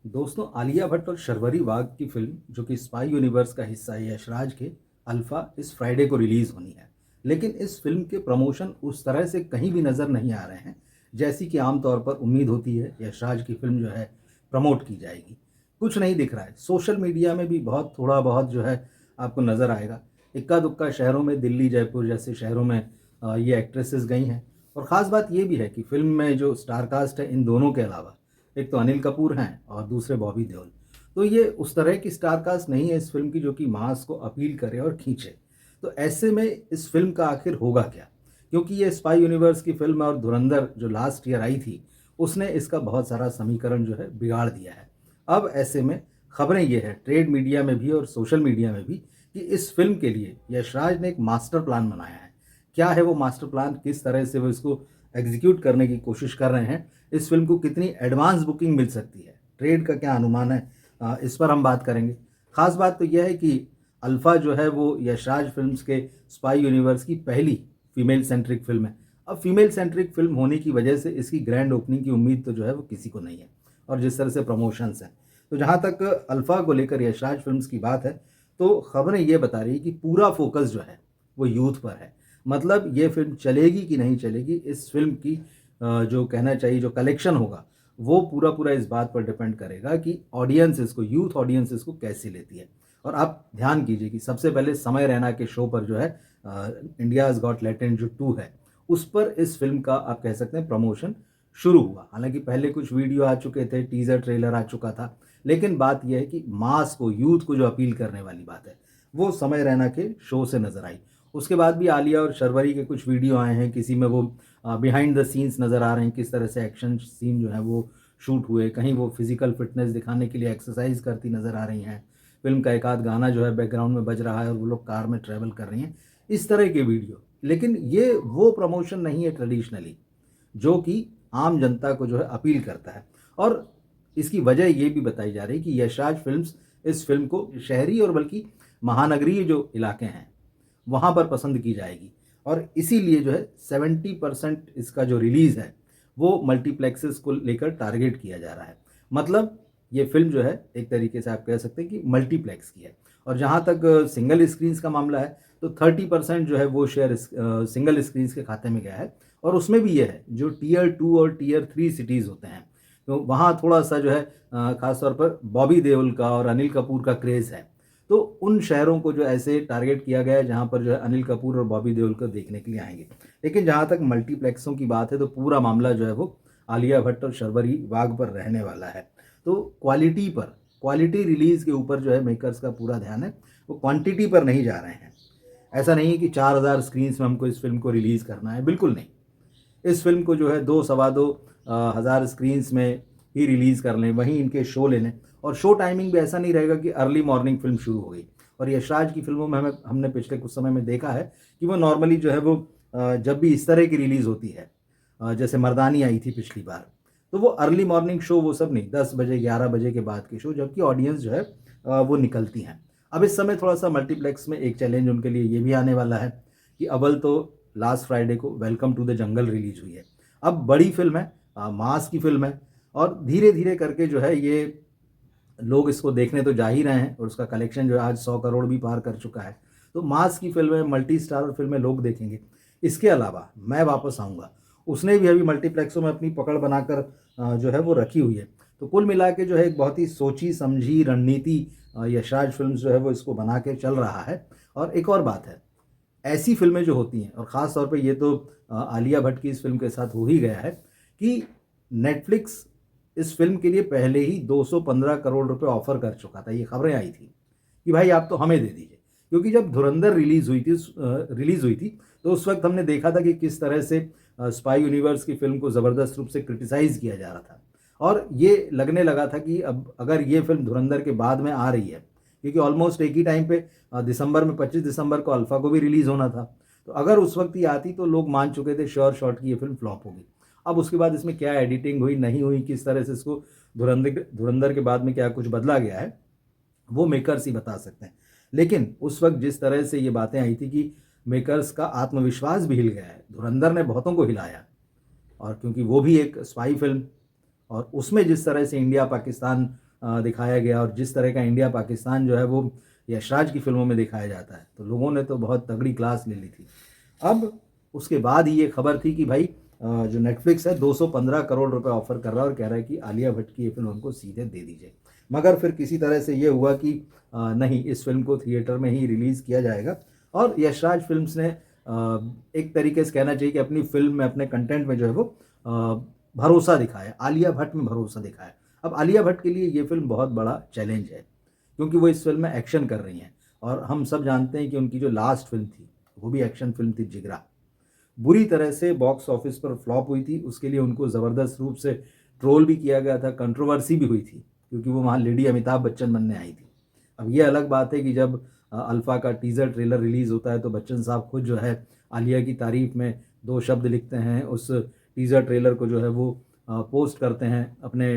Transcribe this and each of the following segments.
दोस्तों, आलिया भट्ट और शर्वरी वाघ की फिल्म जो कि स्पाई यूनिवर्स का हिस्सा है यशराज के, अल्फा इस फ्राइडे को रिलीज होनी है। लेकिन इस फिल्म के प्रमोशन उस तरह से कहीं भी नज़र नहीं आ रहे हैं जैसी कि आमतौर पर उम्मीद होती है यशराज की फिल्म जो है प्रमोट की जाएगी। कुछ नहीं दिख रहा है। सोशल मीडिया में भी बहुत थोड़ा बहुत जो है आपको नज़र आएगा। इक्का दुक्का शहरों में, दिल्ली जयपुर जैसे शहरों में ये एक्ट्रेसेस गई हैं। और ख़ास बात ये भी है कि फिल्म में जो स्टार कास्ट है इन दोनों के अलावा एक तो अनिल कपूर हैं और दूसरे बॉबी देओल। तो ये उस तरह की स्टार कास्ट नहीं है इस फिल्म की जो कि मास को अपील करे और खींचे। तो ऐसे में इस फिल्म का आखिर होगा क्या? क्योंकि ये स्पाई यूनिवर्स की फिल्म है और धुरंधर जो लास्ट ईयर आई थी उसने इसका बहुत सारा समीकरण जो है बिगाड़ दिया है। अब ऐसे में खबरें ये है ट्रेड मीडिया में भी और सोशल मीडिया में भी कि इस फिल्म के लिए यशराज ने एक मास्टर प्लान बनाया है। क्या है वो मास्टर प्लान, किस तरह से वो इसको एग्जीक्यूट करने की कोशिश कर रहे हैं, इस फिल्म को कितनी एडवांस बुकिंग मिल सकती है, ट्रेड का क्या अनुमान है, इस पर हम बात करेंगे। खास बात तो यह है कि अल्फा जो है वो यशराज फिल्म्स के स्पाई यूनिवर्स की पहली फीमेल सेंट्रिक फिल्म है। अब फीमेल सेंट्रिक फिल्म होने की वजह से इसकी ग्रैंड ओपनिंग की उम्मीद तो जो है वो किसी को नहीं है। और जिस तरह से प्रमोशंस हैं, तो जहाँ तक अल्फा को लेकर यशराज फिल्म्स की बात है, तो खबरें ये बता रही कि पूरा फोकस जो है वो यूथ पर है। मतलब ये फिल्म चलेगी कि नहीं चलेगी, इस फिल्म की जो कहना चाहिए जो कलेक्शन होगा वो पूरा पूरा इस बात पर डिपेंड करेगा कि ऑडियंस इसको, यूथ ऑडियंस इसको कैसी लेती है। और आप ध्यान कीजिए कि सबसे पहले समय रैना के शो पर जो है इंडियाज गॉट टैलेंट जो 2 है उस पर इस फिल्म का आप कह सकते हैं प्रमोशन शुरू हुआ। हालांकि पहले कुछ वीडियो आ चुके थे, टीजर ट्रेलर आ चुका था, लेकिन बात यह है कि मास को, यूथ को जो अपील करने वाली बात है वो समय रैना के शो से नजर आई। उसके बाद भी आलिया और शर्वरी के कुछ वीडियो आए हैं, किसी में वो बिहाइंड द सीन्स नज़र आ रहे हैं, किस तरह से एक्शन सीन जो है वो शूट हुए, कहीं वो फिजिकल फिटनेस दिखाने के लिए एक्सरसाइज करती नज़र आ रही हैं, फिल्म का एक आध गाना जो है बैकग्राउंड में बज रहा है और वो लोग कार में ट्रैवल कर रही हैं, इस तरह के वीडियो। लेकिन ये वो प्रमोशन नहीं है ट्रेडिशनली जो कि आम जनता को जो है अपील करता है। और इसकी वजह ये भी बताई जा रही है कि यशराज फिल्म्स इस फिल्म को शहरी और बल्कि महानगरीय जो इलाके हैं वहाँ पर पसंद की जाएगी। और इसीलिए जो है 70% इसका जो रिलीज़ है वो मल्टीप्लेक्सेस को लेकर टारगेट किया जा रहा है। मतलब ये फिल्म जो है एक तरीके से आप कह सकते हैं कि मल्टीप्लेक्स की है। और जहाँ तक सिंगल स्क्रीन्स का मामला है तो 30% जो है वो शेयर सिंगल स्क्रीन्स के खाते में गया है। और उसमें भी ये है जो टीयर 2 और टीयर 3 सिटीज़ होते हैं, तो वहाँ थोड़ा सा जो है ख़ास तौर पर बॉबी देओल का और अनिल कपूर का क्रेज़ है। तो उन शहरों को जो ऐसे टारगेट किया गया है जहाँ पर जो है अनिल कपूर और बॉबी देओल को देखने के लिए आएंगे। लेकिन जहाँ तक मल्टीप्लेक्सों की बात है तो पूरा मामला जो है वो आलिया भट्ट और शर्वरी वाघ पर रहने वाला है। तो क्वालिटी पर, क्वालिटी रिलीज़ के ऊपर जो है मेकर्स का पूरा ध्यान है, वो क्वांटिटी पर नहीं जा रहे हैं। ऐसा नहीं है कि 4000 स्क्रीन्स में हमको इस फिल्म को रिलीज़ करना है, बिल्कुल नहीं। इस फिल्म को जो है 2 सवा 2 हज़ार स्क्रीन्स में ही रिलीज़ कर लें, वहीं इनके शो ले लें। और शो टाइमिंग भी ऐसा नहीं रहेगा कि अर्ली मॉर्निंग फिल्म शुरू हो गई। और यशराज की फिल्मों में हमने पिछले कुछ समय में देखा है कि वो नॉर्मली जो है वो जब भी इस तरह की रिलीज़ होती है, जैसे मर्दानी आई थी पिछली बार, तो वो अर्ली मॉर्निंग शो वो सब नहीं, 10 बजे 11 बजे के बाद के शो, जबकि ऑडियंस जो है वो निकलती हैं। अब इस समय थोड़ा सा मल्टीप्लेक्स में एक चैलेंज उनके लिए ये भी आने वाला है कि अव्वल तो लास्ट फ्राइडे को Welcome to the Jungle release हुई है। अब बड़ी फिल्म है, मास की फिल्म है, और धीरे धीरे करके जो है ये लोग इसको देखने तो जा ही रहे हैं और उसका कलेक्शन जो है आज 100 करोड़ भी पार कर चुका है। तो मास की फिल्में, मल्टी स्टारर फिल्में लोग देखेंगे। इसके अलावा मैं वापस आऊँगा, उसने भी अभी मल्टीप्लेक्सों में अपनी पकड़ बनाकर जो है वो रखी हुई है। तो कुल मिला के जो है एक बहुत ही सोची समझी रणनीति यशराज फिल्म जो है वो इसको बना के चल रहा है। और एक और बात है, ऐसी फिल्में जो होती हैं, और ख़ास तौर पे ये तो आलिया भट्ट की इस फिल्म के साथ हो ही गया है कि नेटफ्लिक्स इस फिल्म के लिए पहले ही 215 करोड़ रुपए ऑफर कर चुका था। ये खबरें आई थी कि भाई आप तो हमें दे दीजिए। क्योंकि जब धुरंधर रिलीज़ हुई थी तो उस वक्त हमने देखा था कि किस तरह से स्पाई यूनिवर्स की फिल्म को ज़बरदस्त रूप से क्रिटिसाइज़ किया जा रहा था। और ये लगने लगा था कि अब अगर ये फिल्म धुरंधर के बाद में आ रही है, क्योंकि ऑलमोस्ट एक ही टाइम पे दिसंबर में 25 दिसंबर को अल्फा को भी रिलीज़ होना था, तो अगर उस वक्त ये आती तो लोग मान चुके थे श्योर शॉट की ये फिल्म फ्लॉप होगी। अब उसके बाद इसमें क्या एडिटिंग हुई, नहीं हुई, किस तरह से इसको धुरंधर धुरंधर के बाद में क्या कुछ बदला गया है, वो मेकर्स ही बता सकते हैं। लेकिन उस वक्त जिस तरह से ये बातें आई थी कि मेकर्स का आत्मविश्वास भी हिल गया है, धुरंधर ने बहुतों को हिलाया। और क्योंकि वो भी एक स्पाई फिल्म, और उसमें जिस तरह से इंडिया पाकिस्तान दिखाया गया और जिस तरह का इंडिया पाकिस्तान जो है वो यशराज की फिल्मों में दिखाया जाता है, तो लोगों ने तो बहुत तगड़ी क्लास ले ली थी। अब उसके बाद ही ये खबर थी कि भाई जो नेटफ्लिक्स है 215 करोड़ रुपए ऑफर कर रहा है और कह रहा है कि आलिया भट्ट की ये फिल्म हमको सीधे दे दीजिए। मगर फिर किसी तरह से ये हुआ कि नहीं, इस फिल्म को थिएटर में ही रिलीज़ किया जाएगा और यशराज फिल्म्स ने एक तरीके से कहना चाहिए कि अपनी फिल्म में, अपने कंटेंट में जो है वो भरोसा दिखाया, आलिया भट्ट में भरोसा दिखाया। अब आलिया भट्ट के लिए ये फिल्म बहुत बड़ा चैलेंज है, क्योंकि वो इस फिल्म में एक्शन कर रही हैं और हम सब जानते हैं कि उनकी जो लास्ट फिल्म थी वो भी एक्शन फिल्म थी, जिगरा। बुरी तरह से बॉक्स ऑफिस पर फ्लॉप हुई थी, उसके लिए उनको ज़बरदस्त रूप से ट्रोल भी किया गया था, कंट्रोवर्सी भी हुई थी, क्योंकि वो वहाँ लेडी अमिताभ बच्चन बनने आई थी। अब ये अलग बात है कि जब अल्फ़ा का टीज़र ट्रेलर रिलीज़ होता है तो बच्चन साहब खुद जो है आलिया की तारीफ़ में 2 शब्द लिखते हैं, उस टीज़र ट्रेलर को जो है वो पोस्ट करते हैं अपने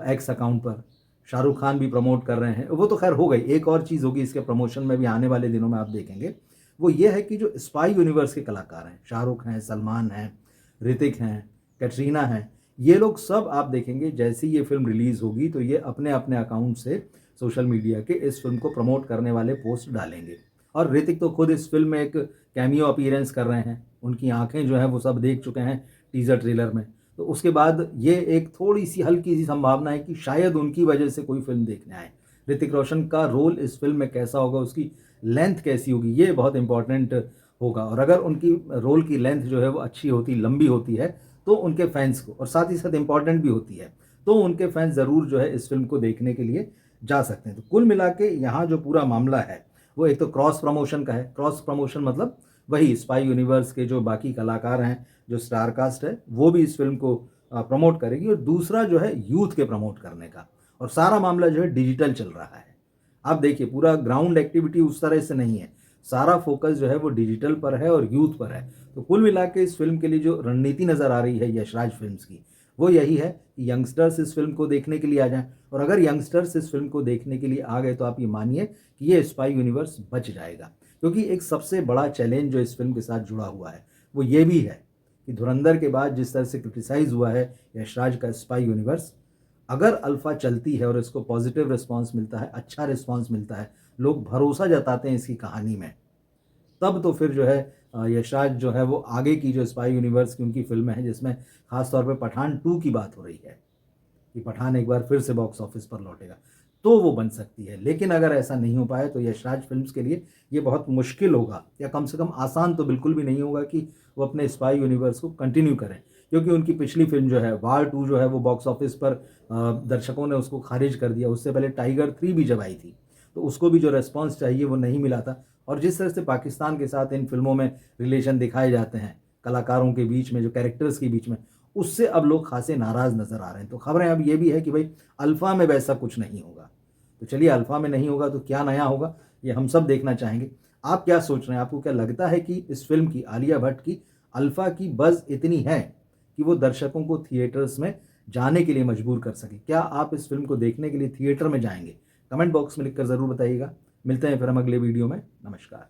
एक्स अकाउंट पर। शाहरुख खान भी प्रमोट कर रहे हैं, वो तो खैर हो गई। एक और चीज़ होगी इसके प्रमोशन में भी आने वाले दिनों में, आप देखेंगे, वो ये है कि जो स्पाई यूनिवर्स के कलाकार हैं, शाहरुख हैं, सलमान हैं, ऋतिक हैं, कैटरीना हैं, ये लोग सब आप देखेंगे जैसे ही ये फिल्म रिलीज़ होगी तो ये अपने अपने अकाउंट से सोशल मीडिया के इस फिल्म को प्रमोट करने वाले पोस्ट डालेंगे। और ऋतिक तो खुद इस फिल्म में एक कैमियो अपीयरेंस कर रहे हैं, उनकी आंखें जो हैं वो सब देख चुके हैं टीज़र ट्रेलर में। तो उसके बाद ये एक थोड़ी सी हल्की सी संभावना है कि शायद उनकी वजह से कोई फिल्म देखने आए। ऋतिक रोशन का रोल इस फिल्म में कैसा होगा, उसकी लेंथ कैसी होगी, ये बहुत इंपॉर्टेंट होगा। और अगर उनकी रोल की लेंथ जो है वो अच्छी होती, लंबी होती है, तो उनके फैंस को, और साथ ही साथ इम्पॉर्टेंट भी होती है, तो उनके फैंस ज़रूर जो है इस फिल्म को देखने के लिए जा सकते हैं। तो कुल मिला के यहाँ जो पूरा मामला है वो एक तो क्रॉस प्रमोशन का है। क्रॉस प्रमोशन मतलब वही स्पाई यूनिवर्स के जो बाकी कलाकार हैं, जो स्टार कास्ट है, वो भी इस फिल्म को प्रमोट करेगी, और दूसरा जो है यूथ के प्रमोट करने का। और सारा मामला जो है डिजिटल चल रहा है। आप देखिए पूरा ग्राउंड एक्टिविटी उस तरह से नहीं है, सारा फोकस जो है वो डिजिटल पर है और यूथ पर है। तो कुल मिला के इस फिल्म के लिए जो रणनीति नज़र आ रही है यशराज फिल्म्स की, वो यही है कि यंगस्टर्स इस फिल्म को देखने के लिए आ जाएं। और अगर यंगस्टर्स इस फिल्म को देखने के लिए आ गए तो आप ये मानिए कि ये स्पाई यूनिवर्स बच जाएगा। क्योंकि एक सबसे बड़ा चैलेंज जो इस फिल्म के साथ जुड़ा हुआ है वो ये भी है कि धुरंधर के बाद जिस तरह से क्रिटिसाइज हुआ है यशराज का स्पाई यूनिवर्स, अगर अल्फ़ा चलती है और इसको पॉजिटिव रिस्पांस मिलता है, अच्छा रिस्पांस मिलता है, लोग भरोसा जताते हैं इसकी कहानी में, तब तो फिर जो है यशराज जो है वो आगे की जो स्पाई यूनिवर्स की उनकी फिल्में हैं, जिसमें खास तौर पे पठान 2 की बात हो रही है कि पठान एक बार फिर से बॉक्स ऑफिस पर लौटेगा, तो वो बन सकती है। लेकिन अगर ऐसा नहीं हो पाए तो यशराज फिल्म्स के लिए ये बहुत मुश्किल होगा, या कम से कम आसान तो बिल्कुल भी नहीं होगा कि वो अपने स्पाई यूनिवर्स को कंटिन्यू करें। क्योंकि उनकी पिछली फिल्म जो है वार 2 जो है वो बॉक्स ऑफिस पर दर्शकों ने उसको खारिज कर दिया। उससे पहले टाइगर 3 भी जब आई थी तो उसको भी जो रेस्पॉन्स चाहिए वो नहीं मिला था। और जिस तरह से पाकिस्तान के साथ इन फिल्मों में रिलेशन दिखाए जाते हैं कलाकारों के बीच में, जो कैरेक्टर्स के बीच में, उससे अब लोग खासे नाराज़ नज़र आ रहे हैं। तो खबरें अब ये भी है कि भाई अल्फ़ा में वैसा कुछ नहीं होगा। तो चलिए, अल्फ़ा में नहीं होगा तो क्या नया होगा, ये हम सब देखना चाहेंगे। आप क्या सोच रहे हैं? आपको क्या लगता है कि इस फिल्म की, आलिया भट्ट की अल्फ़ा की बज़ इतनी है कि वो दर्शकों को थिएटर्स में जाने के लिए मजबूर कर सके? क्या आप इस फिल्म को देखने के लिए थिएटर में जाएंगे? कमेंट बॉक्स में लिखकर ज़रूर बताइएगा। मिलते हैं फिर हम अगले वीडियो में। नमस्कार।